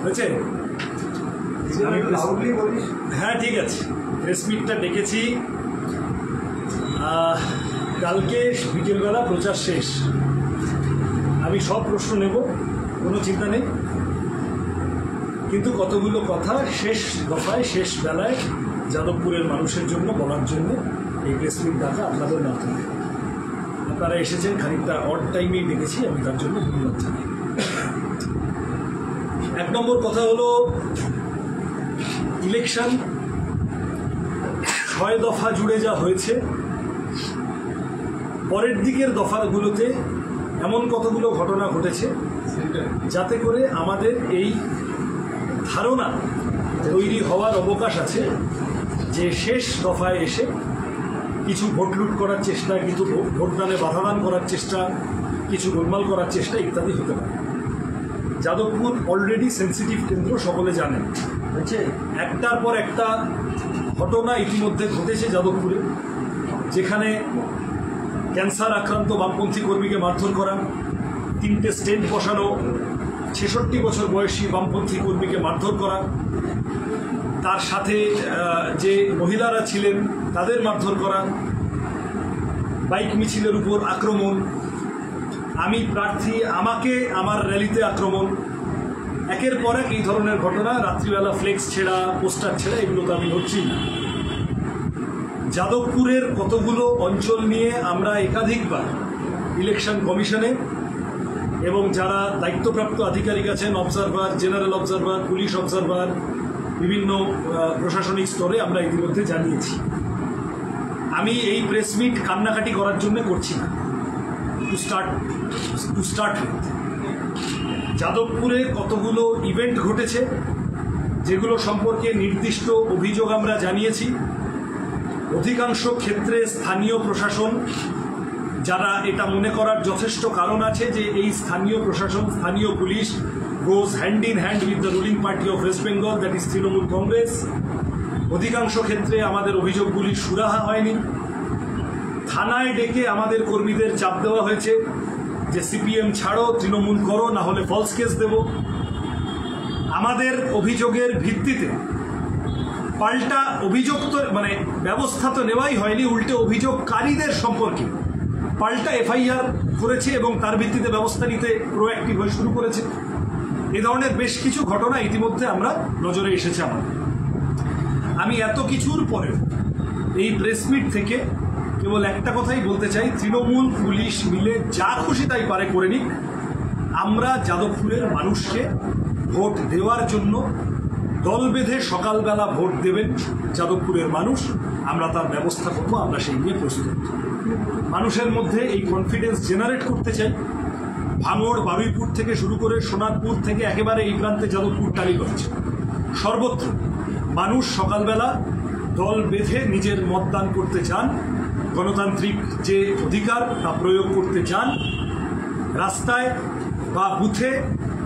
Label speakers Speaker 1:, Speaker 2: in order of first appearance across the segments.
Speaker 1: হয়েছে? হ্যাঁ ঠিক আছে, প্রেস মিটটা ডেকেছি। কালকে বিকেলবেলা প্রচার শেষ, আমি সব প্রশ্ন নেব, কোনো চিন্তা নেই, কিন্তু কতগুলো কথা শেষ দফায় শেষ বেলায় যাদবপুরের মানুষের জন্য বলার জন্য এই প্রেস মিট ডাকা আপনাদের মাধ্যমে। আপনারা এসেছেন, খানিকটা অড টাইমেই ডেকেছি, আমি তার জন্য ধন্যবাদ জানাই। 1 নম্বর কথা হলো, ইলেকশন 6 দফা জুড়ে যা হয়েছে, পরের দিকের দফাগুলোতে এমন কতগুলো ঘটনা ঘটেছে যাতে করে আমাদের এই ধারণা তৈরি হওয়ার অবকাশ আছে যে শেষ দফায় এসে কিছু ভোট লুট করার চেষ্টা, কিছু ভোটদানে বাধাদান করার চেষ্টা, কিছু গোলমাল করার চেষ্টা ইত্যাদি হতে পারে। যাদবপুর অলরেডি সেন্সিটিভ কেন্দ্র, সকলে জানেন। একটার পর একটা ঘটনা ইতিমধ্যে ঘটেছে যাদবপুরে, যেখানে ক্যান্সার আক্রান্ত বামপন্থী কর্মীকে মারধর করা, 3টে স্টেন্ট বসানো 66 বছর বয়সী বামপন্থী কর্মীকে মারধর করা, তার সাথে যে মহিলারা ছিলেন তাদের মারধর করা, বাইক মিছিলের উপর আক্রমণ, আমি প্রার্থী আমাকে আমার র্যালিতে আক্রমণ, একের পর এক এই ধরনের ঘটনা, রাত্রিবেলা ফ্লেক্স ছেঁড়া, পোস্টার ছেঁড়া, এগুলো তো আমি হচ্ছি না। যাদবপুরের কতগুলো অঞ্চল নিয়ে আমরা একাধিকবার ইলেকশন কমিশনে এবং যারা দায়িত্বপ্রাপ্ত আধিকারিক আছেন, observer, general observer, police observer, বিভিন্ন প্রশাসনিক স্তরে আমরা ইতিমধ্যে জানিয়েছি। আমি এই প্রেস মিট কান্নাকাটি করার জন্য করছি না। টু স্টার্ট উইথ, যাদবপুরে কতগুলো ইভেন্ট ঘটেছে যেগুলো সম্পর্কে নির্দিষ্ট অভিযোগ আমরা জানিয়েছি। অধিকাংশ ক্ষেত্রে স্থানীয় প্রশাসন, যারা এটা মনে করার যথেষ্ট কারণ আছে যে এই স্থানীয় প্রশাসন, স্থানীয় police goes hand in hand with the ruling party of West Bengal, that is Trinamool Congress. অধিকাংশ ক্ষেত্রে আমাদের অভিযোগগুলি সুরাহা হয়নি। থানায় ডেকে আমাদের কর্মীদের চাপ দেওয়া হয়েছে যে সিপিএম ছাড়ো, তৃণমূল করো, না হলে ফলস কেস দেব। আমাদের অভিযোগের ভিত্তিতে পাল্টা অভিযোগ তো মানে ব্যবস্থা তো নেওয়াই হয়নি, উল্টে অভিযোগকারীদের সম্পর্কে পাল্টা এফআইআর করেছে এবং তার ভিত্তিতে ব্যবস্থা নিতে প্রোঅ্যাক্টিভ হয়ে শুরু করেছে। এ ধরনের বেশ কিছু ঘটনা ইতিমধ্যে আমরা নজরে এসেছে আমাদের। আমি এত কিছুর পরেও এই প্রেস মিট থেকে কেবল একটা কথাই বলতে চাই, তৃণমূল পুলিশ মিলে যা খুশি তাই পারে করে নিক, আমরা যাদবপুরের মানুষকে ভোট দেওয়ার জন্য দল বেঁধে সকালবেলা ভোট দেবেন যাদবপুরের মানুষ, আমরা তার ব্যবস্থা করব, আমরা সেই নিয়ে প্রস্তুত। মানুষের মধ্যে এই কনফিডেন্স জেনারেট করতে চাই। ভাঙড়, বারুইপুর থেকে শুরু করে সোনারপুর থেকে একেবারে এই প্রান্তে যাদবপুর টালিগঞ্জ, সর্বত্র মানুষ সকালবেলা দল বেঁধে নিজের মতদান করতে চান, গণতান্ত্রিক যে অধিকার তা প্রয়োগ করতে চান। রাস্তায় বা বুথে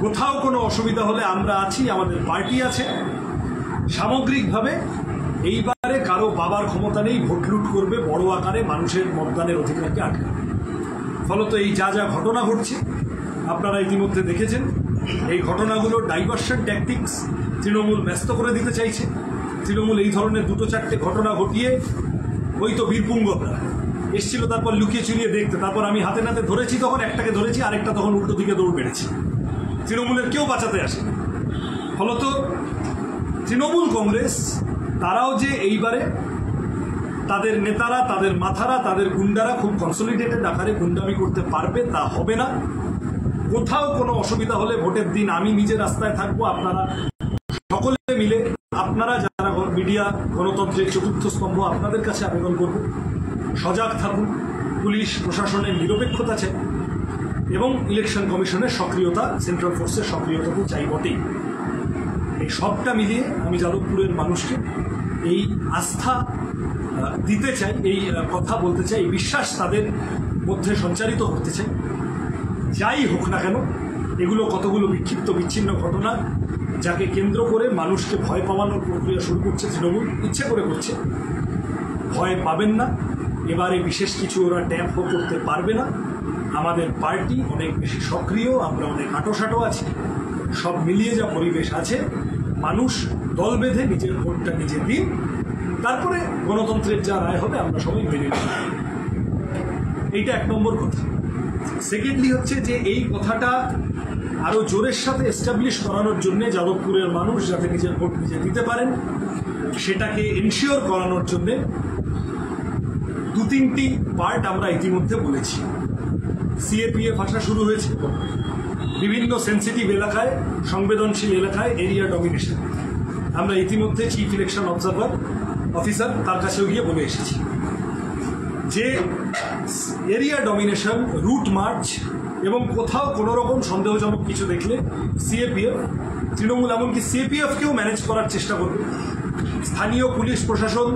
Speaker 1: কোথাও কোনো অসুবিধা হলে আমরা আছি, আমাদের পার্টি আছে। সামগ্রিকভাবে এইবারে কারো বাবার ক্ষমতা নেই ভোট লুট করবে বড় আকারে মানুষের মতদানের অধিকারকে আটকাবে। ফলত এই যা যা ঘটনা ঘটছে আপনারা ইতিমধ্যে দেখেছেন। এই ঘটনাগুলো ডাইভার্সন ট্যাকটিক্স, তৃণমূল ব্যস্ত করে দিতে চাইছে। তৃণমূল এই ধরনের 2-4টে ঘটনা ঘটিয়ে, ওই তো বীরপুঙ্গরা এসেছিল, তারপর লুকিয়ে চুরিয়ে দেখতে, তারপর আমি হাতে নাতে ধরেছি, তখন একটাকে ধরেছি, আরেকটা তখন উল্টো দিকে দৌড় বেড়েছি। তৃণমূলের কেউ বাঁচাতে আসে। ফলত তৃণমূল কংগ্রেস তারাও যে এইবারে তাদের নেতারা, তাদের মাথারা, তাদের গুন্ডারা খুব কনসলিডেটেড আকারে গুন্ডামি করতে পারবে তা হবে না। কোথাও কোনো অসুবিধা হলে ভোটের দিন আমি নিজে রাস্তায় থাকবো, আপনারা সকলে মিলে, আপনারা যারা মিডিয়া গণতন্ত্রের চতুর্থ স্তম্ভ, আপনাদের কাছে আবেদন করব সজাগ থাকুন। পুলিশ প্রশাসনের নিরপেক্ষতা চাই এবং ইলেকশন কমিশনের সক্রিয়তা, সেন্ট্রাল ফোর্সের সক্রিয়তা তো চাই বটেই। এই সবটা মিলিয়ে আমি যাদবপুরের মানুষকে এই আস্থা দিতে চাই, এই কথা বলতে চাই, এই বিশ্বাস তাদের মধ্যে সঞ্চারিত করতে চাই। যাই হোক না কেন, এগুলো কতগুলো বিক্ষিপ্ত বিচ্ছিন্ন ঘটনা, যাকে কেন্দ্র করে মানুষকে ভয় পাওয়ানোর প্রক্রিয়া শুরু করছে তৃণমূল, ইচ্ছে করে করছে। ভয় পাবেন না, এবারে বিশেষ কিছু ওরা ট্যাপ করতে পারবে না। আমাদের পার্টি অনেক বেশি সক্রিয়, আমরা অনেক আঁটোসাঁটো আছি। সব মিলিয়ে যা পরিবেশ আছে, মানুষ দল বেঁধে নিজের ভোটটা নিজে দিন, তারপরে গণতন্ত্রের যা রায় হবে আমরা সবাই মেনে নেব। এইটা এক নম্বর কথা। সেকেন্ডলি হচ্ছে যে এই কথাটা আরও জোরের সাথে এস্টাবলিশ করানোর জন্যে যাদবপুরের মানুষ যাতে নিজের ভোট নিজে দিতে পারেন, সেটাকে এনশিওর করানোর জন্যে 2-3টি পার্ট আমরা ইতিমধ্যে বলেছি। সিএপিএফ আসা শুরু হয়েছে, বিভিন্ন সেন্সিটিভ এলাকায়, সংবেদনশীল এলাকায় এরিয়া ডমিনেশন আমরা ইতিমধ্যে চিফ ইলেকশন অবজারভার অফিসার তার কাছেও গিয়ে বলে এসেছি যে এরিয়া ডমিনেশন, রুট মার্চ এবং কোথাও কোনো রকম সন্দেহজনক কিছু দেখলে সিএপিএফ, তৃণমূল এমনকি সিএপিএফকেও ম্যানেজ করার চেষ্টা করবে। স্থানীয় পুলিশ প্রশাসন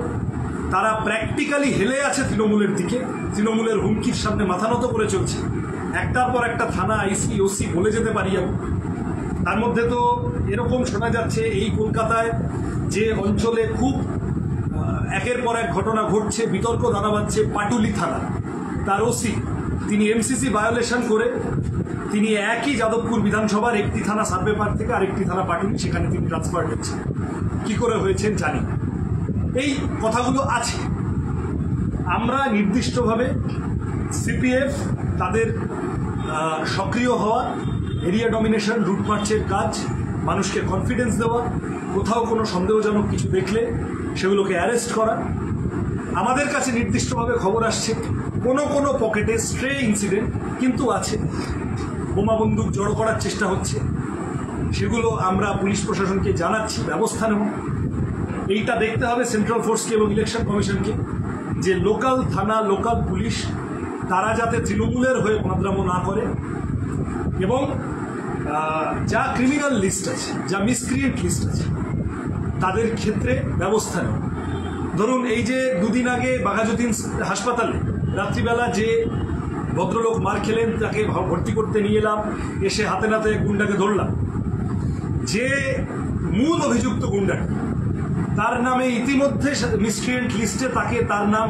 Speaker 1: তারা প্র্যাকটিক্যালি হেলে আছে তৃণমূলের দিকে, তৃণমূলের হুমকির সামনে মাথা নত করে চলছে। একটার পর একটা থানা, আইসি, ওসি বলে যেতে পারি আমি। তার মধ্যে তো এরকম শোনা যাচ্ছে এই কলকাতায় যে অঞ্চলে খুব একের পর এক ঘটনা ঘটছে, বিতর্ক দানা বাঁধছে, পাটুলি থানা, তার ওসি তিনি এমসিসি ভায়োলেশন করে তিনি একই যাদবপুর বিধানসভার একটি থানা সার্ভে পার্ক থেকে আরেকটি থানা পাটুলি, সেখানে তিনি ট্রান্সফার হচ্ছেন। কী করে হয়েছেন জানি। এই কথাগুলো আছে। আমরা নির্দিষ্টভাবে সিপিএফ তাদের সক্রিয় হওয়া, এরিয়া ডমিনেশন, রুট মার্চের কাজ, মানুষকে কনফিডেন্স দেওয়া, কোথাও কোনো সন্দেহজনক কিছু দেখলে সেগুলোকে অ্যারেস্ট করা। আমাদের কাছে নির্দিষ্টভাবে খবর আসছে কোনো পকেটে স্ট্রে ইনসিডেন্ট কিন্তু আছে, বোমা বন্দুক জড়ো করার চেষ্টা হচ্ছে, সেগুলো আমরা পুলিশ প্রশাসনকে জানাচ্ছি, ব্যবস্থা নেব। এইটা দেখতে হবে সেন্ট্রাল ফোর্সকে এবং ইলেকশন কমিশনকে যে লোকাল থানা, লোকাল পুলিশ তারা যাতে তৃণমূলের হয়ে মাদ্রামো না করে এবং যা ক্রিমিনাল লিস্ট আছে, যা মিসক্রিয়েন্ট লিস্ট আছে তাদের ক্ষেত্রে ব্যবস্থা নেব। ধরুন এই যে দুদিন আগে বাঘাযতীন হাসপাতালে রাত্রিবেলা যে ভদ্রলোক মার খেলেন, তাকে ভর্তি করতে নিয়ে এলাম, এসে হাতে নাতে গুন্ডাকে ধরলাম। যে মূল অভিযুক্ত গুন্ডাকে, তার নামে ইতিমধ্যে মিসক্রিয়েন্ট লিস্টে তাকে তার নাম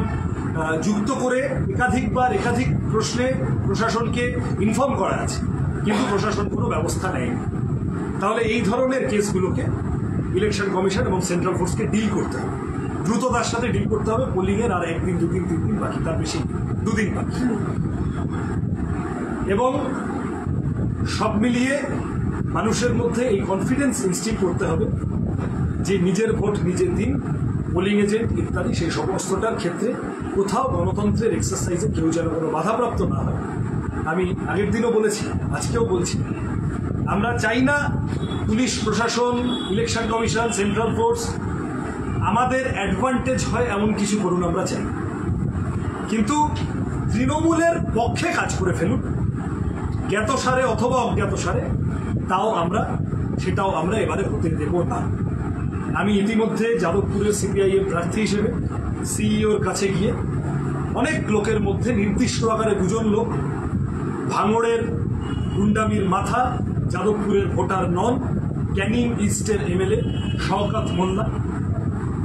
Speaker 1: যুক্ত করে একাধিকবার একাধিক প্রশ্নে প্রশাসনকে ইনফর্ম করা আছে, কিন্তু প্রশাসন কোনো ব্যবস্থা নেয়নি। তাহলে এই ধরনের কেসগুলোকে ইলেকশন কমিশন এবং সেন্ট্রাল ফোর্সকে ডিল করতে হবে, দ্রুততার সাথে ডিল করতে হবে। পোলিংয়ের আর 1 দিন 2 দিন 3 দিন বাকি, তার বেশি 2 দিন বাকি। এবং সব মিলিয়ে মানুষের মধ্যে এই কনফিডেন্স ইনস্টিল করতে হবে যে নিজের ভোট নিজের দিন, পোলিং এজেন্ট ইত্যাদি সেই সমস্তটার ক্ষেত্রে কোথাও গণতন্ত্রের এক্সারসাইজে কেউ যেন কোনো বাধাপ্রাপ্ত না হয়। আমি আগের দিনও বলেছি, আজকেও বলছি, আমরা চাই না পুলিশ প্রশাসন, ইলেকশন কমিশন, সেন্ট্রাল ফোর্স আমাদের অ্যাডভান্টেজ হয় এমন কিছু করুন, আমরা চাই। কিন্তু তৃণমূলের পক্ষে কাজ করে ফেলুন জ্ঞাতসারে অথবা অজ্ঞাতসারে, সেটাও আমরা এবারে হতে দেব না। আমি ইতিমধ্যে যাদবপুরের সিপিআইএম প্রার্থী হিসেবে সিইওর কাছে গিয়ে অনেক লোকের মধ্যে নির্দিষ্ট আকারে 2জন লোক, ভাঙড়ের গুন্ডামির মাথা, যাদবপুরের ভোটার নন, ক্যানিং ইস্টের এমএলএ শওকত মোল্লা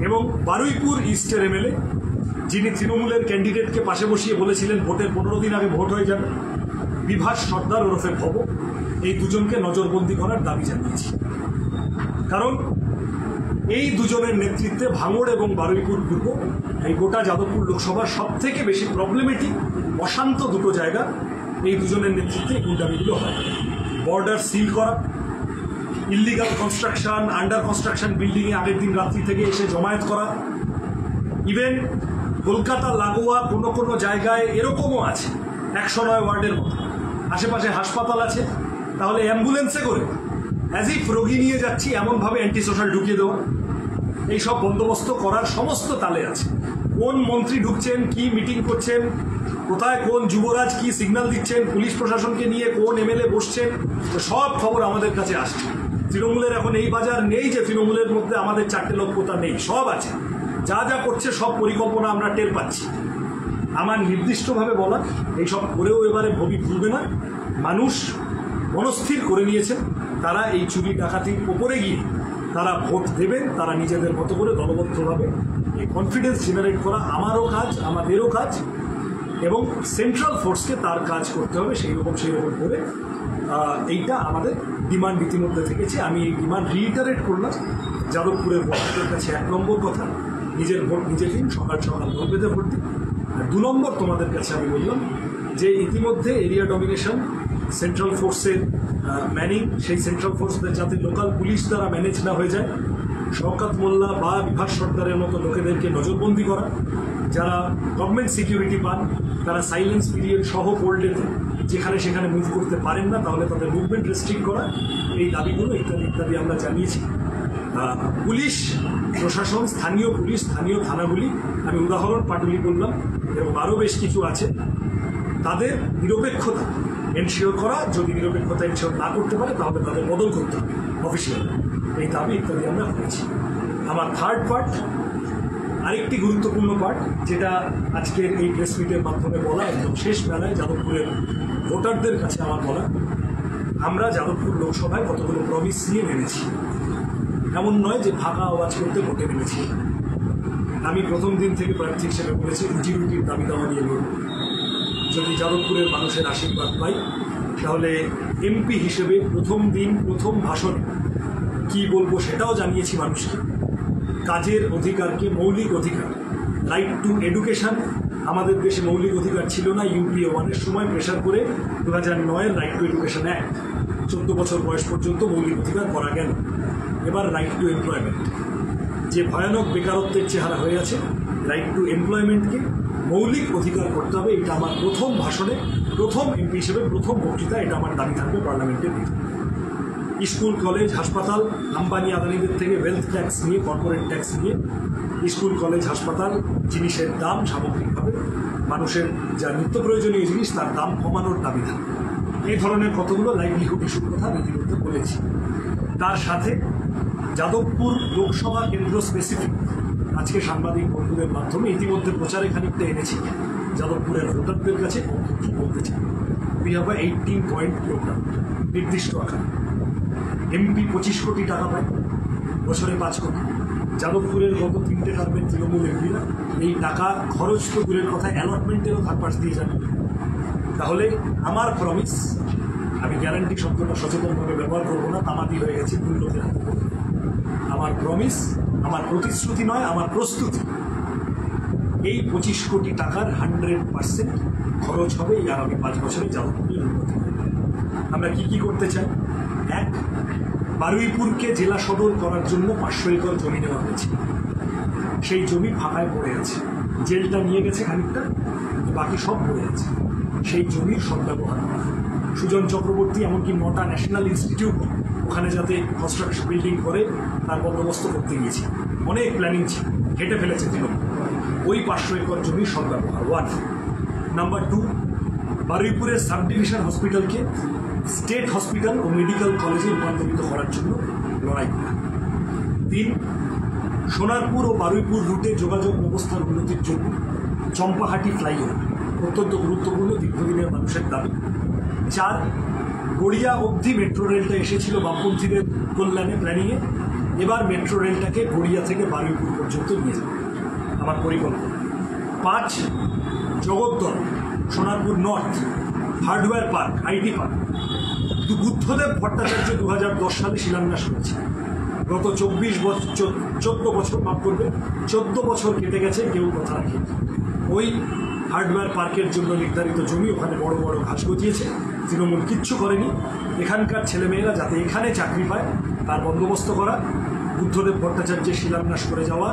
Speaker 1: এবং বারুইপুর ইস্টের এমএলএ যিনি তৃণমূলের ক্যান্ডিডেটকে পাশে বসিয়ে বলেছিলেন ভোটের 15 দিন আগে ভোট হয়ে যাবে, বিভাস সর্দার ওরফে ভব, এই 2জনকে নজরবন্দি করার দাবি জানিয়েছি। কারণ এই 2জনের নেতৃত্বে ভাঙড় এবং বারুইপুর পূর্ব, এই গোটা যাদবপুর লোকসভার সবথেকে বেশি প্রবলেমেটিক, অশান্ত 2টো জায়গা এই 2জনের নেতৃত্বে গুন্ডামিগুলো হয়। বর্ডার সিল করা, ইল্লিগাল কনস্ট্রাকশন, আন্ডার কনস্ট্রাকশন বিল্ডিংয়ে আগের দিন রাত্রি থেকে এসে জমায়েত করা, ইভেন কলকাতা লাগোয়া কোনো জায়গায় এরকমও আছে 109 ওয়ার্ডের মতো আশেপাশে হাসপাতাল আছে, তাহলে অ্যাম্বুলেন্সে করে অ্যাজ ইফ রোগী নিয়ে যাচ্ছি এমনভাবে অ্যান্টি সোশ্যাল ঢুকিয়ে দেওয়া, এইসব বন্দোবস্ত করার সমস্ত তালে আছে। কোন মন্ত্রী ঢুকছেন, কি মিটিং করছেন, কোথায় কোন যুবরাজ কি সিগন্যাল দিচ্ছেন, পুলিশ প্রশাসনকে নিয়ে কোন এমএলএ বসছেন, সব খবর আমাদের কাছে আসছে। তৃণমূলের এখন এই বাজার নেই যে তৃণমূলের মধ্যে আমাদের 4টে লক্ষ্যতা নেই, সব আছে। যা যা করছে সব পরিকল্পনা আমরা টের পাচ্ছি। আমার নির্দিষ্টভাবে বলা, এইসব করেও এবারে ভুলবে না। মানুষ মনস্থির করে নিয়েছেন তারা এই চুরি ডাকাতির ওপরে গিয়ে তারা ভোট দেবেন, তারা নিজেদের মতো করে দলবদ্ধভাবে। এই কনফিডেন্স জেনারেট করা আমারও কাজ, আমাদেরও কাজ, এবং সেন্ট্রাল ফোর্সকে তার কাজ করতে হবে সেই রকম করে এইটা আমাদের ডিমান্ড ইতিমধ্যে থেকেছে। আমি এই ডিমান্ড রিইটারেট করলাম যাদবপুরের ভোটারদের কাছে। 1 নম্বর কথা, নিজের ভোট নিজে দিন, সকাল সকাল ভোট পেতে ভোট দিন। 2 নম্বর তোমাদের কাছে আমি বললাম যে ইতিমধ্যে এরিয়া ডমিনেশন, সেন্ট্রাল ফোর্সের ম্যানিং, সেই সেন্ট্রাল ফোর্সদের যাতে লোকাল পুলিশ দ্বারা ম্যানেজ না হয়ে যায়, শওকত মোল্লা বা বিভাস সরকারের মতো লোকেদেরকে নজরবন্দি করা, যারা গভর্নমেন্ট সিকিউরিটি পান তারা সাইলেন্স পিরিয়ড সহ কোল্ডেতে যেখানে সেখানে মুভ করতে পারেন না, তাহলে তাদের মুভমেন্ট রেস্ট্রিক্ট করা, এই দাবিগুলো ইত্যাদি ইত্যাদি আমরা জানিয়েছি। পুলিশ প্রশাসন, স্থানীয় পুলিশ, স্থানীয় থানাগুলি, আমি উদাহরণ পাটুলি বললাম এবং আরও বেশ কিছু আছে, তাদের নিরপেক্ষতা এনশিওর করা। যদি নিরপেক্ষতা এনশিওর না করতে পারে তাহলে তাদের বদল করতে হবে অফিসিয়াল, এই দাবি ইত্যাদি আমরা করেছি। আমার থার্ড পার্ট, আরেকটি গুরুত্বপূর্ণ পার্ট, যেটা আজকের এই প্রেস মিটের মাধ্যমে বলা, একদম শেষ বেলায় যাদবপুরের ভোটারদের কাছে আমার বলা, আমরা যাদবপুর লোকসভায় কতগুলো প্রমিস নিয়ে নেমেছি। এমন নয় যে ফাঁকা আওয়াজ করতে ভোটে নেমেছি। আমি প্রথম দিন থেকে প্রার্থী হিসেবে বলেছি রুটির দাবি দাওয়া নিয়ে লড়ব। যদি যাদবপুরের মানুষের আশীর্বাদ পাই তাহলে এমপি হিসেবে প্রথম দিন প্রথম ভাষণে কী বলবো সেটাও জানিয়েছি মানুষকে। কাজের অধিকারকে মৌলিক অধিকার, রাইট টু এডুকেশন, আমাদের দেশে মৌলিক অধিকার ছিল না। ইউপিএ 1-এর সময় প্রেশার করে 2009-এর রাইট টু এডুকেশন অ্যাক্ট 14 বছর বয়স পর্যন্ত মৌলিক অধিকার করা গেল। এবার রাইট টু এমপ্লয়মেন্ট, যে ভয়ানক বেকারত্বের চেহারা হয়ে আছে, রাইট টু এমপ্লয়মেন্টকে মৌলিক অধিকার করতে হবে। এটা আমার প্রথম ভাষণে, প্রথম এমপি হিসেবে প্রথম বক্তৃতা, এটা আমার দাবি থাকবে পার্লামেন্টের ভিতরে। স্কুল, কলেজ, হাসপাতাল, আম্বানি আদানিদের থেকে ওয়েলথ ট্যাক্স নিয়ে, কর্পোরেট ট্যাক্স নিয়ে স্কুল, কলেজ, হাসপাতাল, জিনিসের দাম সামগ্রিকভাবে মানুষের যা নিত্য প্রয়োজনীয় জিনিস তার দাম কমানোর দাবি থাকবে। এই ধরনের কতগুলো লাইভলিহুড ইস্যুর কথা ইতিমধ্যে বলেছি। তার সাথে যাদবপুর লোকসভা কেন্দ্র স্পেসিফিক আজকে সাংবাদিক বন্ধুদের মাধ্যমে ইতিমধ্যে প্রচারে খানিকটা এনেছি যাদবপুরের ভোটারদের কাছে কি বলতে চাই। উই হ্যাভ 18 পয়েন্ট প্রোগ্রাম, নির্দিষ্ট আকারে। এমপি 25 কোটি টাকা পায়, বছরে 5 কোটি। যাদবপুরের গত 3টে টার্মের তৃণমূল এমপিরা এই টাকা খরচ তো দূরের কথা, অ্যালটমেন্টেরও ধারপাশ দিয়ে যান। তাহলে আমার প্রমিস, আমি গ্যারান্টি শব্দটা সচেতনভাবে ব্যবহার করবো না, তামাদি হয়ে গেছে উন্নতির হাতে। আমার প্রমিস, আমার প্রতিশ্রুতি নয়, আমার প্রস্তুতি, এই 25 কোটি টাকার 100% খরচ হবে এই আগামী 5 বছরে যাদবপুরের উন্নতি। আমরা কি করতে চাই? 1, বারুইপুরকে জেলা সদর করার জন্য 500 একর জমি নেওয়া হয়েছে। সেই জমি ফাঁকায় পড়ে আছে, জেলটা নিয়ে গেছে খানিকটা, বাকি সব পড়ে আছে। সেই জমির সদ্ব্যবহার করা। সুজন চক্রবর্তী এমনকি 9টা ন্যাশনাল ইনস্টিটিউট ওখানে যাতে কনস্ট্রাকশন বিল্ডিং করে তার বন্দোবস্ত করতে গিয়েছি। অনেক প্ল্যানিং ছিল, হেঁটে ফেলেছে তৃণমূল। ওই 500 একর জমির সদ্ব্যবহার 1। নাম্বার 2, বারুইপুরের সাব ডিভিশন হসপিটালকে স্টেট হসপিটাল ও মেডিকেল কলেজে রূপান্তরিত করার জন্য লড়াই করা। 3, সোনারপুর ও বারুইপুর রুটে যোগাযোগ ব্যবস্থার উন্নতির জন্য চম্পাহাটি ফ্লাইওভার অত্যন্ত গুরুত্বপূর্ণ, দীর্ঘদিনের মানুষের দাবি। 4, গড়িয়া অবধি মেট্রো রেলটা এসেছিল বামপন্থীদের কল্যাণে, প্ল্যানিংয়ে। এবার মেট্রো রেলটাকে গড়িয়া থেকে বারুইপুর পর্যন্ত নিয়ে যাবে আমার পরিকল্পনা। 5, Jagaddal, Sonarpur north, hardware park, IT park. Buddhadeb Bhattacharya 2010 সালে শিলান্যাস করেছে। গত 14 বছর মাফ করবে, 14 বছর কেটে গেছে, কেউ কথা রাখে। ওই হার্ডওয়্যার পার্কের জন্য নির্ধারিত জমি, ওখানে বড় বড় ঘাস গজিয়েছে, তৃণমূল কিচ্ছু করেনি। এখানকার ছেলেমেয়েরা যাতে এখানে চাকরি পায় তার বন্দোবস্ত করা। বুদ্ধদেব ভট্টাচার্যের শিলান্যাস করে যাওয়া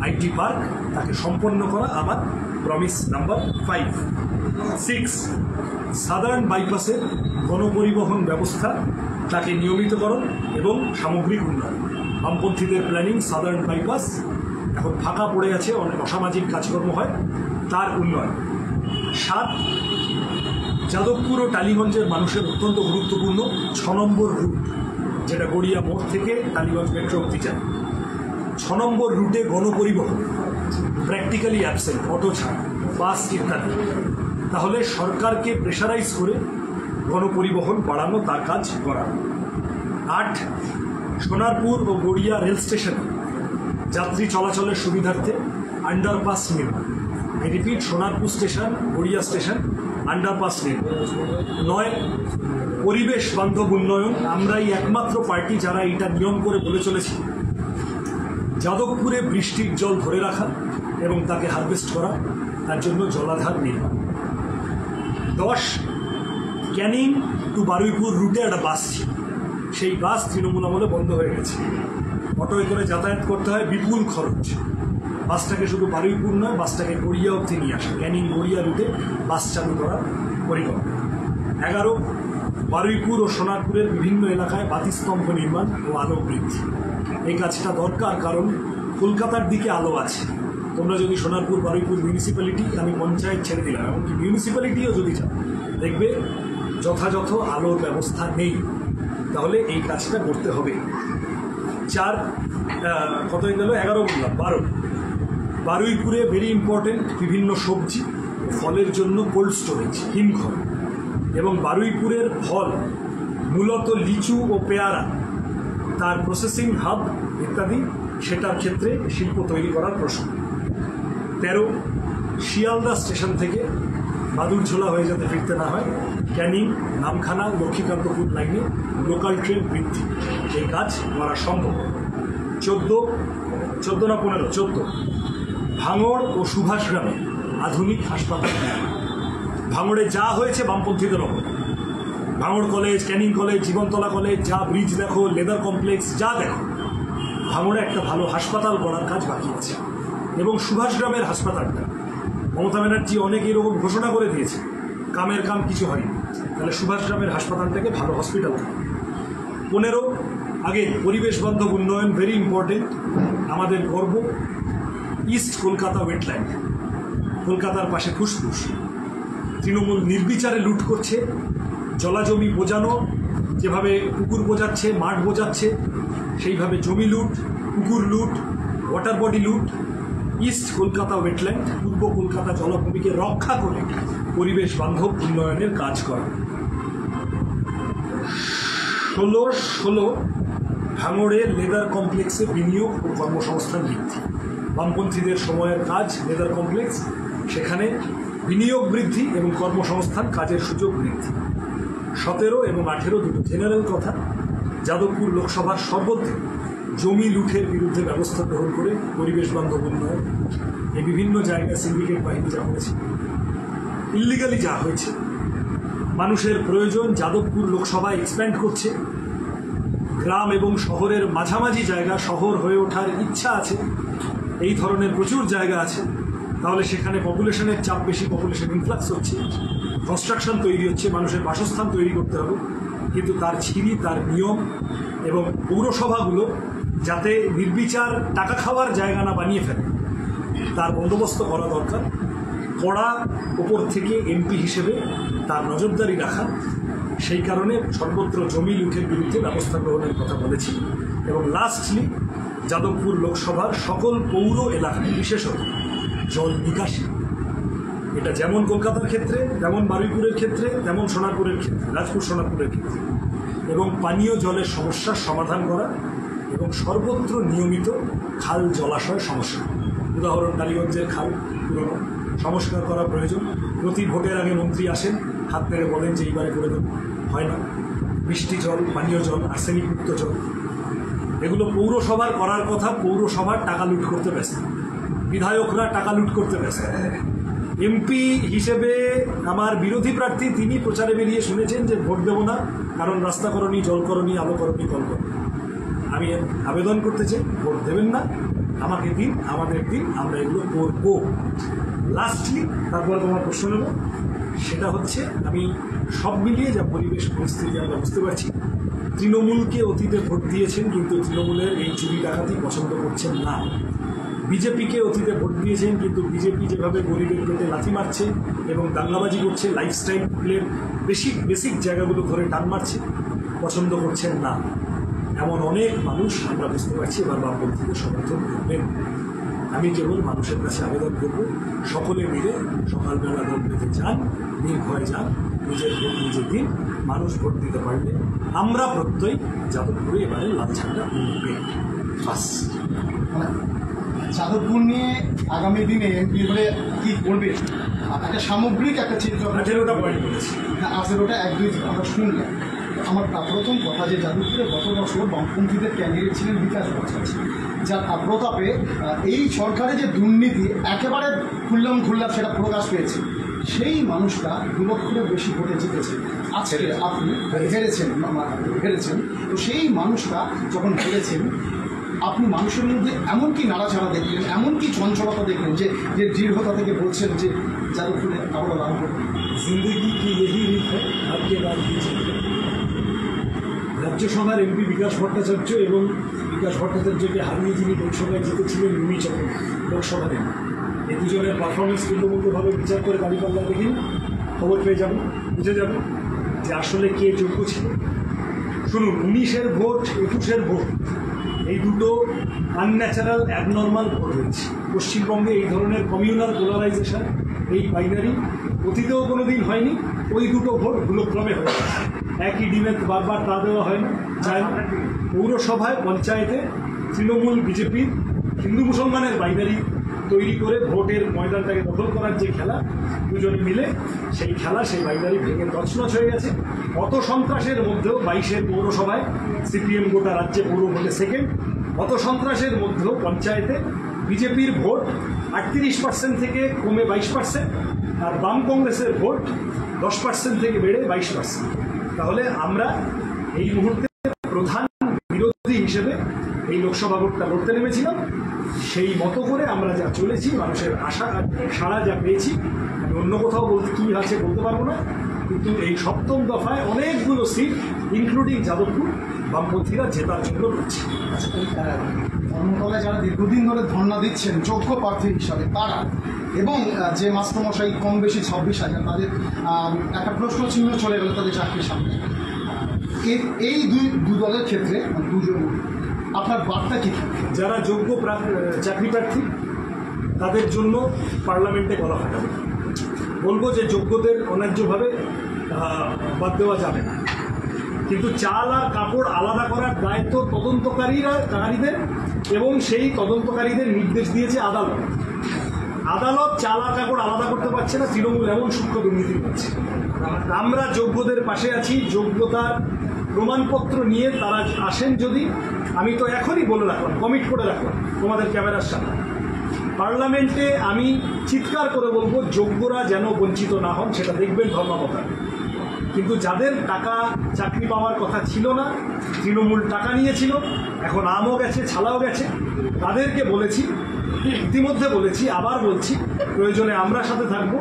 Speaker 1: আইটি পার্ক, তাকে সম্পন্ন করা আমার প্রমিস নাম্বার 5। 6, সাদার্ন বাইপাসের গণপরিবহন ব্যবস্থা, তাকে নিয়মিতকরণ এবং সামগ্রিক উন্নয়ন। বামপন্থীদের প্ল্যানিং, সাদার্ন বাইপাস এখন ফাঁকা পড়ে আছে, অনেক অসামাজিক কাজকর্ম হয়, তার উন্নয়ন। 7, যাদবপুর ও টালিগঞ্জের মানুষের অত্যন্ত গুরুত্বপূর্ণ 6 নম্বর রুট, যেটা গড়িয়া মোড় থেকে টালিগঞ্জ মেট্রো অবধি যায়। 6 নম্বর রুটে গণপরিবহন প্র্যাকটিক্যালি অ্যাবসেন্ট, অটো ছাড়া, বাস ইত্যাদি। তাহলে সরকারকে প্রেশারাইজ করে গণপরিবহন বাড়ানো, তার কাজ করানো। 8, সোনারপুর ও গড়িয়া রেল স্টেশনে যাত্রী চলাচলের সুবিধার্থে আন্ডারপাস নির্মাণ। Repeat, Sonarpur station, Garia station, underpass নির্মাণ। 9, পরিবেশ বান্ধব উন্নয়ন আমরাই একমাত্র পার্টি যারা এটা নিয়ম করে বলে চলেছি যাদবপুরে বৃষ্টির জল ধরে রাখা এবং তাকে হারভেস্ট করা, তার জন্য জলাধার নির্মাণ। 10 ক্যানিং টু বারুইপুর রুটে একটা বাস ছিল, সেই বাস তৃণমূল আমলে বন্ধ হয়ে গেছে। অটোয় করে যাতায়াত করতে হয়, বিপুল খরচ। বাসটাকে শুধু বারুইপুর নয়, বাসটাকে গড়িয়া অবধি নিয়ে আসা, ক্যানিং গড়িয়া রুটে বাস চালু করার পরিকল্পনা। 11 বারুইপুর ও সোনারপুরের বিভিন্ন এলাকায় বাতিস্তম্ভ নির্মাণ ও আলো বৃদ্ধি। এই কাজটা দরকার, কারণ কলকাতার দিকে আলো আছে। তোমরা যদি সোনারপুর বারুইপুর মিউনিসিপ্যালিটি, আমি পঞ্চায়েত ছেড়ে দিলাম, এমনকি মিউনিসিপ্যালিটিও যদি যাও, দেখবে যথাযথ আলোর ব্যবস্থা নেই। তাহলে এই কাজটা করতে হবে। 4 কতই গেল, 11 বললাম, 12 বারুইপুরে ভেরি ইম্পর্টেন্ট বিভিন্ন সবজি ও ফলের জন্য কোল্ড স্টোরেজ, হিমঘর, এবং বারুইপুরের ফল মূলত লিচু ও পেয়ারা, তার প্রসেসিং হাব ইত্যাদি, সেটার ক্ষেত্রে শিল্প তৈরি করার প্রশ্ন। 13 শিয়ালদা স্টেশন থেকে বাদুড়ঝোলা হয়ে যাতে ফিরতে না হয়, ক্যানিং, নামখানা, লক্ষ্মীকান্তপুর লাইনে লোকাল ট্রেন বৃদ্ধি, এই কাজ করা সম্ভব। 14 না 15 ভাঙড় ও সুভাষগ্রামে আধুনিক হাসপাতাল। ভাঙড়ে যা হয়েছে বামপন্থীদের ওপর, ভাঙড় college, Canning college, Jibantala college, যা ব্রিজ দেখো, লেদার কমপ্লেক্স, যা দেখো, ভাঙড়ে একটা ভালো হাসপাতাল করার কাজ বাকি আছে। এবং সুভাষগ্রামের হাসপাতালটা মমতা ব্যানার্জি অনেক এরকম ঘোষণা করে দিয়েছে, কামের কাম কিছু হয়নি। তাহলে সুভাষগ্রামের হাসপাতালটাকে ভালো হসপিটাল করে। 15 আগে পরিবেশ বান্ধব উন্নয়ন ভেরি ইম্পর্টেন্ট, আমাদের গর্ব। ইস্ট কলকাতা ওয়েটল্যান্ড, কলকাতার পাশে ফুসফুস, তৃণমূল নির্বিচারে লুট করছে। জলাজমি বোঝানো, যেভাবে পুকুর বোঝাচ্ছে, মাঠ বোঝাচ্ছে, সেইভাবে জমি লুট, পুকুর লুট, ওয়াটার বডি লুট। ইস্ট কলকাতা ওয়েটল্যান্ড, পূর্ব কলকাতা জলাভূমিকে রক্ষা করে পরিবেশ বান্ধব উন্নয়নের কাজ করা। 16 ভাঙড়ের লেদার কমপ্লেক্সে বিনিয়োগ ও কর্মসংস্থান বৃদ্ধি। বামপন্থীদের সময়ের কাজ লেদার কমপ্লেক্স, সেখানে বিনিয়োগ বৃদ্ধি এবং কর্মসংস্থান, কাজের সুযোগ বৃদ্ধি। 17 এবং 18 দুটো জেনারেল কথা। যাদবপুর লোকসভার সর্বত্র জমি লুঠের বিরুদ্ধে ব্যবস্থা গ্রহণ করে পরিবেশ বান্ধব উন্নয়ন। এই বিভিন্ন জায়গায় সিন্ডিকেট বাহিনী যা হয়েছে, ইল্লিগালি যা হয়েছে, মানুষের প্রয়োজন। যাদবপুর লোকসভা এক্সপ্যান্ড করছে, গ্রাম এবং শহরের মাঝামাঝি জায়গা শহর হয়ে ওঠার ইচ্ছা আছে, এই ধরনের প্রচুর জায়গা আছে। তাহলে সেখানে পপুলেশনের চাপ বেশি, পপুলেশন ইনফ্লাক্স হচ্ছে, কনস্ট্রাকশন তৈরি হচ্ছে, মানুষের বাসস্থান তৈরি করতে হবে। কিন্তু তার ছিরি, তার নিয়ম, এবং পৌরসভাগুলো যাতে নির্বিচার টাকা খাওয়ার জায়গা না বানিয়ে ফেলে, তার বন্দোবস্ত করা দরকার। কড়া ওপর থেকে এমপি হিসেবে তার নজরদারি রাখা, সেই কারণে সর্বত্র জমি লুঠের বিরুদ্ধে ব্যবস্থা গ্রহণের কথা বলেছি। এবং লাস্টলি যাদবপুর লোকসভার সকল পৌর এলাকায় বিশেষত জল নিকাশি, এটা যেমন কলকাতার ক্ষেত্রে, তেমন বারুইপুরের ক্ষেত্রে, তেমন সোনারপুরের ক্ষেত্রে, রাজপুর সোনারপুরের ক্ষেত্রে, এবং পানীয় জলের সমস্যার সমাধান করা এবং সর্বত্র নিয়মিত খাল জলাশয় সংস্কার। উদাহরণ টালিগঞ্জের খাল পুরনো, সংস্কার করা প্রয়োজন। প্রতি ভোটের আগে মন্ত্রী আসেন, হাত মেরে বলেন যে এইবারে করে দেন, হয় না। বৃষ্টি জল, পানীয় জল, আর্সেনিক মুক্ত জল, এগুলো পৌরসভার করার কথা। পৌরসভার টাকা লুট করতে ব্যস্ত, বিধায়করা টাকা লুট করতে ব্যস্ত। এমপি হিসেবে আমার বিরোধী প্রার্থী, তিনি প্রচারে বেরিয়ে শুনেছেন যে ভোট দেবো না, কারণ রাস্তা করণী, জল করণী, আলো করণী, কল করণী। আমি আবেদন করতে চাই, ভোট দেবেন না, আমাকে দিন, আমাদের দিন, আমরা এগুলো করবো। লাস্টলি তারপরে তোমার প্রশ্ন নেব, সেটা হচ্ছে আমি সব মিলিয়ে যা পরিবেশ পরিস্থিতি আমরা বুঝতে পারছি, তৃণমূলকে অতীতে ভোট দিয়েছেন, কিন্তু তৃণমূলের এই চুরি ডাকাতি পছন্দ করছেন না। বিজেপিকে অতীতে ভোট দিয়েছেন, কিন্তু বিজেপি যেভাবে গরিবের পেটে লাথি মারছে এবং দাঙ্গাবাজি করছে, লাইফস্টাইলের বেসিক জায়গাগুলো ধরে টান মারছে, পছন্দ করছেন না। এমন অনেক মানুষ আমরা বুঝতে পারছি এবার বামপন্থীদের সমর্থন করবেন। আমি কেবল মানুষের কাছে আবেদন করব, সকলে মিলে সকালবেলা ভোট দিতে যান, নির্ভয় যান, নিজের ভোট নিজের দিন। মানুষ ভোট দিতে পারলে আমরা প্রত্যয় যাদবপুরে এবারে লাল ঝান্ডা উঠবে। বাস।
Speaker 2: যাদবপুর নিয়ে আগামী দিনে এমপি হলে কি করবে? একটা সামগ্রিক একটা চিন্তা
Speaker 1: 18টা পয়েন্ট বলেছি।
Speaker 2: 18টা 1-2 আমরা শুনলাম। আমার প্রথম কথা যে যাদবপুরে গত বছর বামপন্থীদের ক্যান্ডিডেট ছিলেন বিকাশ ভট্টাচার্য, যার প্রতাপে এই সরকারের যে দুর্নীতি একেবারে খুললাম সেটা প্রকাশ পেয়েছে। সেই মানুষটা 2 লক্ষের বেশি ভোটে জিতেছে, আজকে আপনি হেরেছেন। তো সেই মানুষটা যখন হেরেছেন, আপনি মানুষের মধ্যে এমন কি নাড়াচাড়া দেখলেন, এমন কি চঞ্চলতা দেখলেন যে যে দৃঢ়তা থেকে বলছেন যে যাদবপুরে আমরা লাভ করব?
Speaker 1: जिंदगी की यही रीत है आपके बाद রাজ্যসভার এমপি বিকাশ ভট্টাচার্য এবং বিকাশ ভট্টাচার্যকে হারিয়ে যিনি লোকসভায় জিতেছিলেন মিমি চক্রবর্তী লোকসভার এমপি, এই দুজনের পারফরমেন্স তুল্যমূল্যভাবে বিচার করে দাঁড়িপাল্লা দেখি খবর পেয়ে যাবেন, বুঝে যাবেন যে আসলে কে যোগ্য ছিল। শুনুন, 19-এর ভোট 21-এর ভোট এই দুটো আনন্যাচারাল অ্যাবনর্মাল ভোট হয়েছে। পশ্চিমবঙ্গে এই ধরনের কমিউনাল পোলারাইজেশন, এই বাইনারি অতীতেও কোনো দিন হয়নি। ওই দুটো ভোট ভুলক্রমে হয়ে গেছে। একই ডিমে বারবার তা দেওয়া হয় না, যায় না। পৌরসভায় পঞ্চায়েতে তৃণমূল বিজেপির হিন্দু মুসলমানের বাইনারি তৈরি করে ভোটের ময়দানটাকে দখল করার যে খেলা, দুজনে মিলে সেই খেলা, সেই বাইনারি ভেঙে তছনছ হয়ে গেছে। অত সন্ত্রাসের মধ্যেও 22-এর পৌরসভায় সিপিএম গোটা রাজ্যে পৌর ভোটে সেকেন্ড। অত সন্ত্রাসের মধ্যেও পঞ্চায়েতে বিজেপির ভোট 38% থেকে কমে 22%, আর বাম কংগ্রেসের ভোট 10% থেকে বেড়ে 22%। তাহলে আমরা এই মুহূর্তে প্রধান বিরোধী হিসেবে এই লোকসভা ভোটটা লড়তে নেমেছিলাম। সেই মতো করে আমরা যা চলেছি, মানুষের আশা সাড়া যা পেয়েছি, আমি অন্য কোথাও বলতে কী আছে বলতে পারবো না, কিন্তু এই 7ম দফায় অনেকগুলো সিট ইনক্লুডিং যাদবপুর বামপন্থীরা জেতার জন্য লড়ছে।
Speaker 2: ধর্মতলায় যারা দীর্ঘদিন ধরে ধর্ণা দিচ্ছেন যোগ্য প্রার্থী হিসাবে তারা, এবং যে মাস্টারমশাই কম বেশি 26,000, তাদের একটা প্রশ্ন চিহ্ন চলে গেল তাদের চাকরির সামনে। এই দুই দলের ক্ষেত্রে দুজন আপনার বার্তা কী থাকবে?
Speaker 1: যারা যোগ্য চাকরি প্রার্থী তাদের জন্য পার্লামেন্টে গলা ফাটাবে, বলবো যে যোগ্যদের অন্যায্যভাবে বাদ দেওয়া যাবে না। কিন্তু চাল আর কাপড় আলাদা করার দায়িত্ব তদন্তকারীদের, এবং সেই তদন্তকারীদের নির্দেশ দিয়েছে আদালত। আদালত চাল আর কাপড় আলাদা করতে পারছে না, তৃণমূল এমন সূক্ষ্ম দুর্নীতি করছে। আমরা যোগ্যদের পাশে আছি। যোগ্যতার প্রমাণপত্র নিয়ে তারা আসেন যদি, আমি তো এখনই বলে রাখলাম, কমিট করে রাখলাম তোমাদের ক্যামেরার সামনে, পার্লামেন্টে আমি চিৎকার করে বলবো যোগ্যরা যেন বঞ্চিত না হন, সেটা দেখবেন ধর্মকথা। কিন্তু যাদের টাকা চাকরি পাওয়ার কথা ছিল না, তৃণমূল টাকা নিয়েছিল, এখন আমও গেছে, ছালাও গেছে, তাদেরকে বলেছি, ইতিমধ্যে বলেছি, আবার বলছি, প্রয়োজনে আমরা সাথে থাকবো।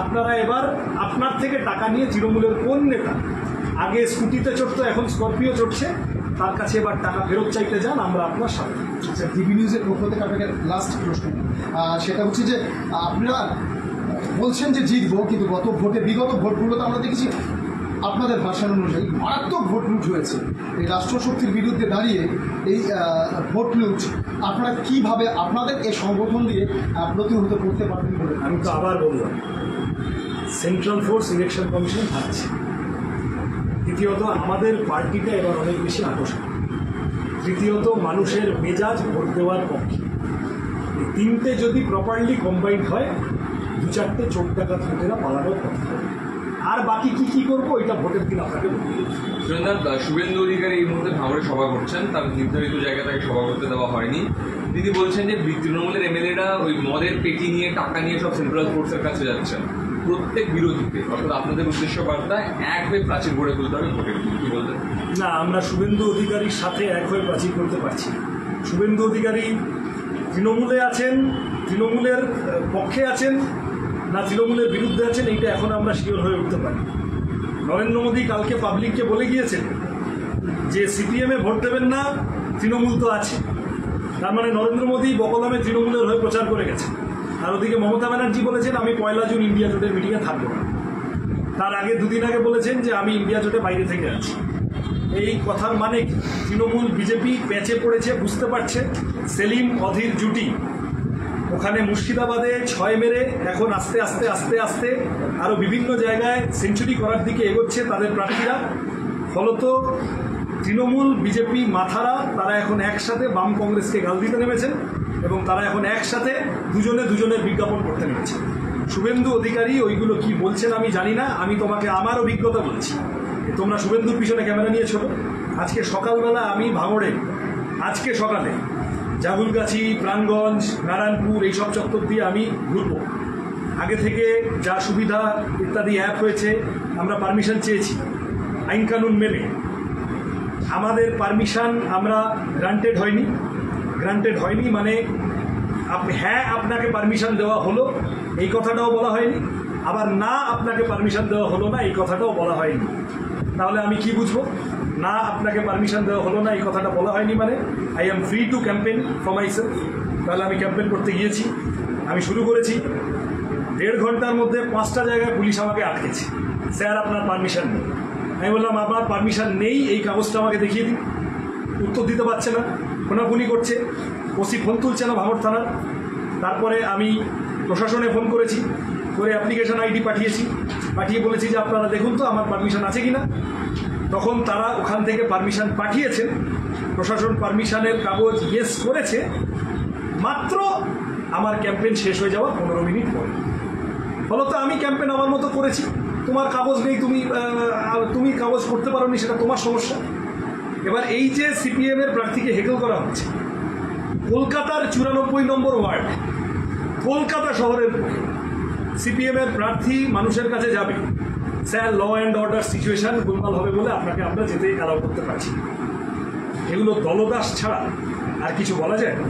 Speaker 1: আপনারা এবার আপনার থেকে টাকা নিয়ে তৃণমূলের কোন নেতা আগে স্কুটিতে চড়তো, এখন স্করপিও চড়ছে, তার কাছে এবার টাকা ফেরত চাইতে যান, আমরা আপনার সাথে।
Speaker 2: আচ্ছা, ডিবি নিউজের পক্ষ থেকে আপনাকে লাস্ট প্রশ্ন, সেটা হচ্ছে যে আপনারা বলছেন যে জিতবো, কিন্তু বিগত ভোটগুলোতে আমরা দেখেছি আপনাদের ভাষণ অনুযায়ী মারাত্মক ভোট লুট হয়েছে। এই রাষ্ট্রশক্তির বিরুদ্ধে দাঁড়িয়ে এই ভোট লুট আপনারা কীভাবে আপনাদের এই সংগঠন দিয়ে প্রতিহত করতে পারবেন বলে?
Speaker 1: আমি তো আবার বললাম, সেন্ট্রাল ফোর্স ইলেকশন কমিশন থাকছে। দ্বিতীয়ত, আমাদের পার্টিটা এবার অনেক বেশি আকর্ষণ। তৃতীয়ত, মানুষের মেজাজ ভোট দেওয়ার পক্ষে। এই তিনটে যদি প্রপারলি কম্বাইন্ড হয়, 2-4টে চোখ ডাকাত ভোটেরা পালানোর পক্ষে। আর বাকি কি করবো, এটা ভোটের দিন আপনাকে বলতে।
Speaker 3: শুভেন্দু অধিকারী এই মুহূর্তে ভাঙড়ে সভা করছেন, তার নির্ধারিত জায়গা তাকে সভা করতে দেওয়া হয়নি। তিনি বলছেন যে তৃণমূলের এমএলএরা ওই মদের পেটি নিয়ে, টাকা নিয়ে সব সেন্ট্রাল ফোর্সের কাছে যাচ্ছেন। প্রত্যেক বিরোধীকে, অর্থাৎ আপনাদের উদ্দেশ্য বার্তায় এক হয়ে প্রাচীর গড়ে তুলতে হবে ভোটের। কি বলতেন?
Speaker 1: না, আমরা শুভেন্দু অধিকারীর সাথে এক হয়ে প্রাচীর করতে পারছি। শুভেন্দু অধিকারী তৃণমূলে আছেন, তৃণমূলের পক্ষে আছেন না তৃণমূলের বিরুদ্ধে আছেন, এইটা এখন আমরা শিওর হয়ে উঠতে পারি। নরেন্দ্র মোদী কালকে পাবলিককে বলে গিয়েছেন যে সিপিএমে ভোট দেবেন না, তৃণমূল তো আছে। তার মানে নরেন্দ্র মোদী বকলামে তৃণমূলের হয়ে প্রচার করে গেছেন। আর ওদিকে মমতা ব্যানার্জি বলেছেন আমি 1 জুন ইন্ডিয়া জোটের মিটিংয়ে থাকবো না। তার আগে 2 দিন আগে বলেছেন যে আমি ইন্ডিয়া জোটে বাইরে থেকে আছি। এই কথার মানে তৃণমূল বিজেপি প্যাচে পড়েছে, বুঝতে পারছে। সেলিম অধীর জুটি ওখানে মুর্শিদাবাদে 6 মেরে এখন আস্তে আস্তে আস্তে আস্তে আরও বিভিন্ন জায়গায় সেঞ্চুরি করার দিকে এগোচ্ছে তাদের প্রার্থীরা। ফলত তৃণমূল বিজেপি মাথারা তারা এখন একসাথে বাম কংগ্রেসকে গাল দিতে নেমেছেন, এবং তারা এখন একসাথে দুজনের বিজ্ঞাপন করতে নেমেছে। শুভেন্দু অধিকারী ওইগুলো কি বলছেন আমি জানি না, আমি তোমাকে আমার অভিজ্ঞতা বলছি। তোমরা শুভেন্দুর পিছনে ক্যামেরা নিয়ে ছোটো। আজকে সকালবেলা আমি ভাঙড়ে, আজকে সকালে জাগুলগাছি, প্রাণগঞ্জ, নারায়ণপুর এইসব চত্বর দিয়ে আমি ঘুরবো। আগে থেকে যা সুবিধা ইত্যাদি অ্যাপ হয়েছে, আমরা পারমিশন চেয়েছি আইনকানুন মেনে। আমাদের পারমিশন আমরা গ্রান্টেড হয়নি মানে হ্যাঁ আপনাকে পারমিশন দেওয়া হলো এই কথাটাও বলা হয়নি, আবার না আপনাকে পারমিশন দেওয়া হলো না এই কথাটাও বলা হয়নি। তাহলে আমি কি বুঝবো? না আপনাকে পারমিশন দেওয়া হলো না এই কথাটা বলা হয়নি মানে I am free to campaign for myself. তাহলে আমি ক্যাম্পেইন করতে গিয়েছি, আমি শুরু করেছি। 1.5 ঘন্টার মধ্যে 5টা জায়গায় পুলিশ আমাকে আটকেছে, স্যার আপনার পারমিশন নেই। আমি বললাম আপনার পারমিশন নেই, এই কাগজটা আমাকে দেখিয়ে দিন। উত্তর দিতে পারছে না, ফোনাফোনি করছে। ওসি ফোন তুলছে না ভাঙড় থানার। তারপরে আমি প্রশাসনে ফোন করেছি, করে অ্যাপ্লিকেশন আইডি পাঠিয়ে বলেছি যে আপনারা দেখুন তো আমার পারমিশন আছে কি না। তখন তারা ওখান থেকে পারমিশন পাঠিয়েছেন, প্রশাসন পারমিশনের কাগজ ইয়েস করেছে। মাত্র আমার ক্যাম্পেইন শেষ হয়ে যাওয়া 15 মিনিট পরে। ফলত আমি ক্যাম্পেইন আমার মতো করেছি। তোমার কাগজ নেই, তুমি কাগজ করতে পারো নি, সেটা তোমার সমস্যা। এবার এই যে সিপিএমের প্রার্থীকে হেকেল করা হচ্ছে, কলকাতার 94 নম্বর ওয়ার্ড, কলকাতা শহরের সিপিএমের প্রার্থী মানুষের কাছে যাবে, sir law and order situation গোলমাল হবে বলে আপনাকে আমরা যেতে অ্যালাউ করতে পারছি। এগুলো দলদাস ছাড়া আর কিছু বলা যায় না।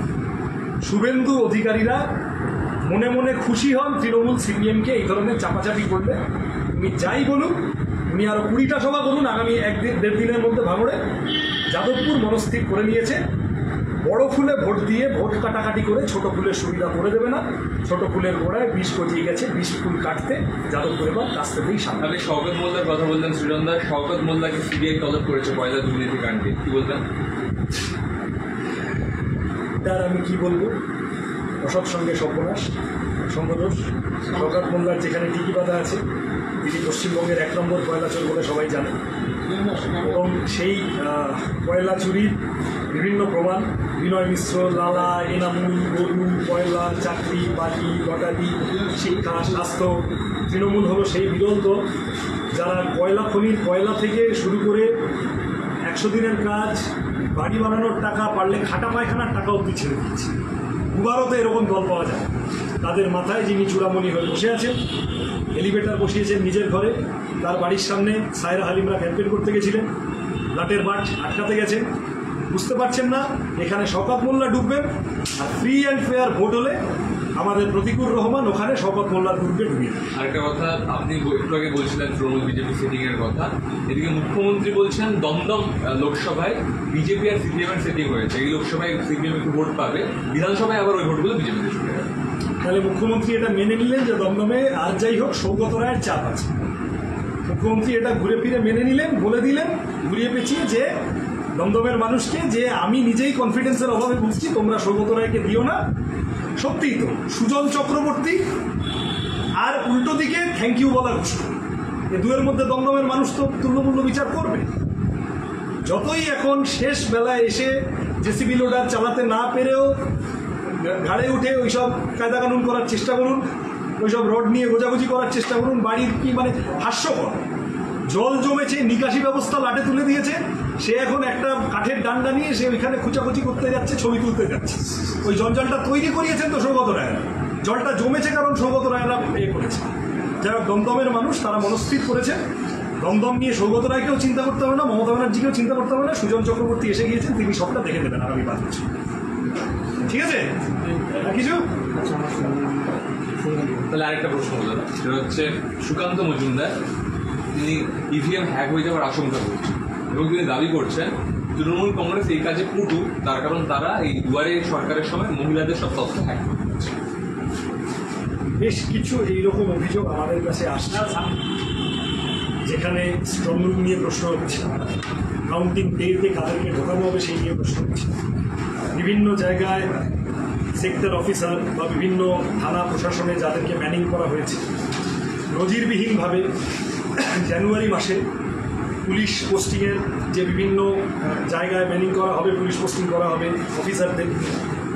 Speaker 1: শুভেন্দু অধিকারীরা মনে মনে খুশি হন তৃণমূল সিপিএমকে এই ধরনের চাপাচাপি করলে। উনি যাই বলুন, উনি আরও 20টা সভা করুন আগামী 1-1.5 দিনের মধ্যে ভাঙড়ে। যাদবপুর মনস্থির করে নিয়েছে বড় ফুলে ভোট দিয়ে ভোট কাটাকাটি করে ছোট ফুলের সুবিধা করে দেবে না। ছোট ফুলের গোড়ায় 20 গজিয়ে গেছে, 20 ফুল কাটতে যাদবপুর এবার কাছতেই সামনে।
Speaker 3: আপনি শওকত মোল্লার কথা বললেন, সৃজনদা। শওকত মোল্লাকে সিবিআই তলব করেছে কয়লা দুর্নীতি কাণ্ডে, কি বলবেন?
Speaker 1: তার আমি কি বলবো? অসৎ সঙ্গে সর্বনাশ, সঙ্গদোষ। শওকত মোল্লার যেখানে টিকি বাঁধা আছে, তিনি পশ্চিমবঙ্গের 1 নম্বর কয়লা চোর বলে সবাই জানে। এবং সেই কয়লা চুরির বিভিন্ন প্রমাণ বিনয় মিশ্র, লালা, এনামুল, গরু, কয়লা, চাকরি, বাড়ি, লটারি, শিক্ষা, স্বাস্থ্য। তৃণমূল হলো সেই বিরল দল যারা কয়লা খনির কয়লা থেকে শুরু করে 100 দিনের কাজ, বাড়ি বানানোর টাকা, পারলে খাটা পায়খানার টাকা অবধি ছেড়ে দিচ্ছে। দুবারও এরকম দল পাওয়া যায়। তাদের মাথায় যিনি চূড়ামণি হয়ে বসে আছেন, এলিভেটর বসিয়েছেন নিজের ঘরে, তার বাড়ির সামনে সায়রা হালিমরা ক্যাম্পেইন করতে গেছিলেন, লাটের বাট আটকাতে গেছেন। বুঝতে পারছেন না এখানে শওকত মোল্লা ডুববেন, আর ফ্রি অ্যান্ড ফেয়ার ভোট হলে আমাদের প্রতিকুর রহমান ওখানে শওকত মোল্লার গ্রুপকে ঢুকিয়ে।
Speaker 3: আরেকটা কথা, আপনি একটু আগে বলছিলেন তৃণমূল বিজেপি সেটিংয়ের কথা। এদিকে মুখ্যমন্ত্রী বলছেন দমদম লোকসভায় বিজেপি আর সিপিএম এর সেটিং হয়েছে, এই লোকসভায় সিপিএম একটু ভোট পাবে, বিধানসভায় আবার ওই ভোটগুলো বিজেপিতে চলে যাবে।
Speaker 1: তাহলে মুখ্যমন্ত্রী এটা মেনে নিলেন যে দমদমে আর যাই হোক সৌগত রায়ের চাপ আছে। মুখ্যমন্ত্রী এটা ঘুরে ফিরে মেনে নিলেন, বলে দিলেন ঘুরিয়ে পেঁচিয়ে যে দমদমের মানুষকে যে আমি নিজেই কনফিডেন্সের অভাবে বুঝছি, তোমরা সৌগত রায়কে দিও না। সত্যিই তো সুজন চক্রবর্তী আর উল্টো দিকে থ্যাংক ইউ বলা ঘোষণা, এ দুয়ের মধ্যে দমদমের মানুষ তো তুল্যমূল্য বিচার করবে। যতই এখন শেষ বেলায় এসে জেসিবি লোডার চালাতে না পেরেও ঘাড়ে উঠে ওইসব কায়দা কানুন করার চেষ্টা করুন, ওইসব রড নিয়ে গোজাগুজি করার চেষ্টা করুন, বাড়ির কি মানে হাস্যকর। জল জমেছে, নিকাশি ব্যবস্থা লাটে তুলে দিয়েছে, সে এখন একটা কাঠের ডান্ডা নিয়ে সে ওইখানে খুঁচাখুচি করতে যাচ্ছে, ছবি তুলতে যাচ্ছে। ওই জঞ্জালটা তৈরি করিয়েছেন তো সৌগত রায়রা, জলটা জমেছে কারণ সৌগত রায়রা করেছে। যারা দমদমের মানুষ তারা মনস্থির করেছে দমদম নিয়ে সৌগত রায়কেও চিন্তা করতে হবে না, মমতা ব্যানার্জিকেও চিন্তা করতে হবে না। সুজন চক্রবর্তী এসে গিয়েছেন, তিনি সবটা দেখে দেবেন আগামী 5 বছর। ঠিক আছে, আর কিছু?
Speaker 3: তাহলে আরেকটা প্রশ্ন হলো, সেটা হচ্ছে সুকান্ত মজুমদার, তিনি ইভিএম হ্যাক হয়ে যাওয়ার আশঙ্কা করছেন এবং তিনি দাবি করছেন তৃণমূল কংগ্রেস এই কাজে পটু, তার কারণ তারা এই দুয়ারে সরকারের সময় মহিলাদের সব তথ্য হ্যাক করছে।
Speaker 1: বেশ কিছু এইরকম অভিযোগ আমাদের কাছে আসছে, যেখানে স্ট্রং রুম নিয়ে প্রশ্ন হচ্ছে, কাউন্টিং ডেতে কাদেরকে ঢোকানো হবে সেই নিয়ে প্রশ্ন হচ্ছে। বিভিন্ন জায়গায় সেক্টর অফিসার বা বিভিন্ন থানা প্রশাসনে যাদেরকে ম্যানিং করা হয়েছে, নজিরবিহীনভাবে জানুয়ারি মাসে পুলিশ পোস্টিংয়ের যে বিভিন্ন জায়গায় ম্যানিং করা হবে, পুলিশ পোস্টিং করা হবে অফিসারদের,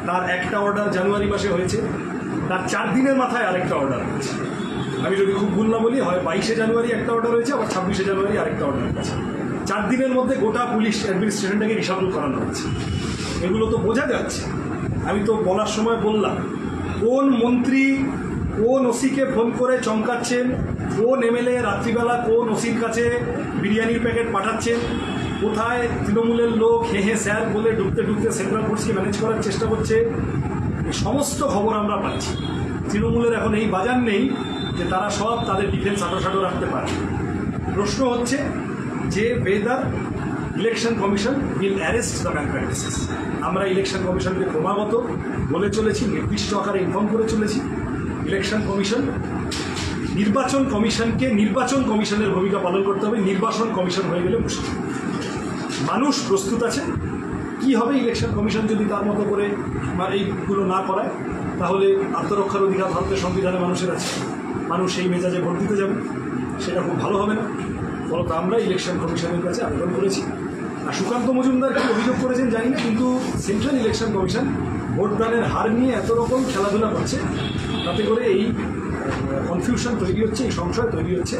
Speaker 1: তার একটা অর্ডার জানুয়ারি মাসে হয়েছে, তার 4 দিনের মাথায় আরেকটা অর্ডার হয়েছে। আমি যদি খুব ভুল না বলি, হয় 22শে জানুয়ারি একটা অর্ডার হয়েছে, আবার 26শে জানুয়ারি আরেকটা অর্ডার হয়েছে। 4 দিনের মধ্যে গোটা পুলিশ অ্যাডমিনিস্ট্রেশনটাকে রিসাবল করানো হচ্ছে। এগুলো তো বোঝা যাচ্ছে। আমি তো বলার সময় বললাম, কোন মন্ত্রী কোন ওসিকে ফোন করে চমকাচ্ছেন, কোন এমএলএ রাত্রিবেলা কোন ওসির কাছে বিরিয়ানির প্যাকেট পাঠাচ্ছেন, কোথায় তৃণমূলের লোক হে হে স্যার বলে ঢুকতে ঢুকতে সেন্ট্রাল ফোর্সকে ম্যানেজ করার চেষ্টা করছে, এই সমস্ত খবর আমরা পাচ্ছি। তৃণমূলের এখন এই বাজার নেই যে তারা সব তাদের ডিফেন্স আঁটো রাখতে পারে। প্রশ্ন হচ্ছে যে weather election commission will arrest the bad practices. আমরা ইলেকশন কমিশনকে ক্রমাগত বলে চলেছি, নির্দিষ্ট আকারে ইনফর্ম করে চলেছি। ইলেকশন কমিশন নির্বাচন কমিশনকে নির্বাচন কমিশনের ভূমিকা পালন করতে হবে, নির্বাচন কমিশন হয়ে গেলে মুশকিল। মানুষ প্রস্তুত আছে। কি হবে ইলেকশন কমিশন যদি তার মতো করে এইগুলো না করায়? তাহলে আত্মরক্ষার অধিকার ভারতের সংবিধানে মানুষের আছে, মানুষ সেই মেজাজে ভোট দিতে যাবে, সেটা খুব ভালো হবে না। ফলত আমরা ইলেকশন কমিশনের কাছে আবেদন করেছি। আর সুকান্ত মজুমদার কি অভিযোগ করেছেন জানি না, কিন্তু সেন্ট্রাল ইলেকশন কমিশন ভোটদানের হার নিয়ে এত রকম খেলাধুলা করছে, তাতে করে এই কনফিউশন তৈরি হচ্ছে, এই সংশয় তৈরি হচ্ছে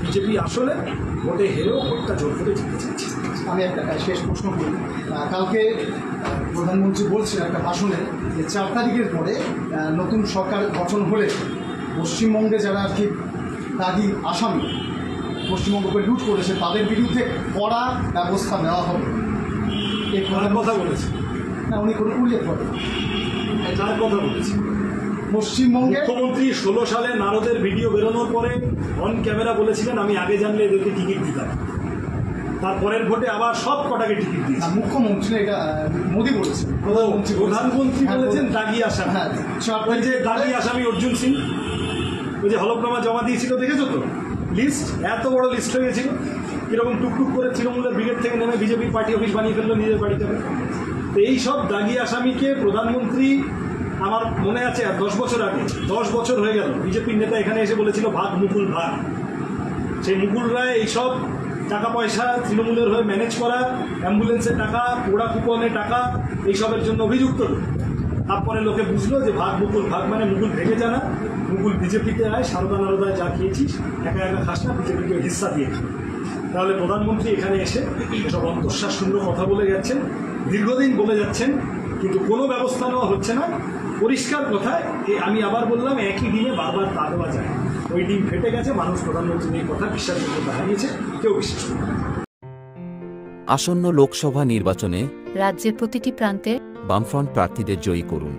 Speaker 1: বিজেপি আসলে ভোটে হেরেও ভোটটা জোর করে জিততে চাইছে।
Speaker 2: আমি একটা শেষ প্রশ্ন করি। কালকে প্রধানমন্ত্রী বলছেন একটা ভাষণে যে 4 তারিখের পরে নতুন সরকার গঠন হলে পশ্চিমবঙ্গে যারা আর কি দাগি আসামি পশ্চিমবঙ্গকে লুট করেছে তাদের বিরুদ্ধে কড়া ব্যবস্থা নেওয়া হবে। এই
Speaker 1: কথা বলেছে
Speaker 2: না, উনি কোনো উল্লেখ করেন,
Speaker 1: যার কথা বলেছে
Speaker 2: পশ্চিমবঙ্গে
Speaker 1: মুখ্যমন্ত্রী 16 সালে নারদের ভিডিও বেরোনোর পরে অন ক্যামেরা বলেছিলেন আমি আগে জানলে এদেরকে টিকিট দিতাম। তারপরের ভোটে আবার সব কটাকে টিকিট দিয়েছে।
Speaker 2: মুখ্যমন্ত্রী, এটা মোদী বলেছেন,
Speaker 1: প্রধানমন্ত্রী বলেছেন দাগি আসামি।
Speaker 2: হ্যাঁ,
Speaker 1: ওই যে দাগি আসামি অর্জুন সিং, ওই যে হলফনামা জমা দিয়েছিল, দেখেছো তো লিস্ট? এত বড় লিস্ট হয়ে গেছিল, এরকম টুকটুক করে তৃণমূলের ব্রিগেড থেকে নেমে বিজেপির পার্টি অফিস বানিয়ে ফেললো নিজের বাড়িতে। তো এই সব দাগি আসামিকে প্রধানমন্ত্রী, আমার মনে আছে 10 বছর আগে, 10 বছর হয়ে গেল, বিজেপির নেতা এখানে এসে বলেছিল ভাগ মুকুল ভাগ। সেই মুকুল রায় এইসব টাকা পয়সা তৃণমূলের হয়ে ম্যানেজ করা, অ্যাম্বুলেন্সের টাকা, পোড়া কুপনের টাকা, এইসবের জন্য অভিযুক্ত। তারপরে লোকে বুঝলো যে ভাগ মুকুল ভাগ মানে মুকুল ভেঙে জানা, মুকুল বিজেপিতে আয়, সারদা নারদায় যা খেয়েছিস একা একা খাস না, বিজেপিকে হিস্সা দিয়ে। তাহলে প্রধানমন্ত্রী এখানে এসে এসব অন্তঃশ্বাস শূন্য কথা বলে যাচ্ছেন, দীর্ঘদিন বলে যাচ্ছেন, কিন্তু কোনো ব্যবস্থা নেওয়া হচ্ছে না। পরিষ্কার কথায় আমি আবার বললাম, একই ডিমে বারবার তা দেওয়া যায়। ওই ডিম ফেটে গেছে, মানুষ প্রধানমন্ত্রীর এই কথা বিশ্বাসযোগ্যতা হারিয়েছে, কেউ বিশ্বাস করে না।
Speaker 4: আসন্ন লোকসভা নির্বাচনে
Speaker 5: রাজ্যের প্রতিটি প্রান্তে
Speaker 4: বামফ্রন্ট প্রার্থীদের জয়ী করুন।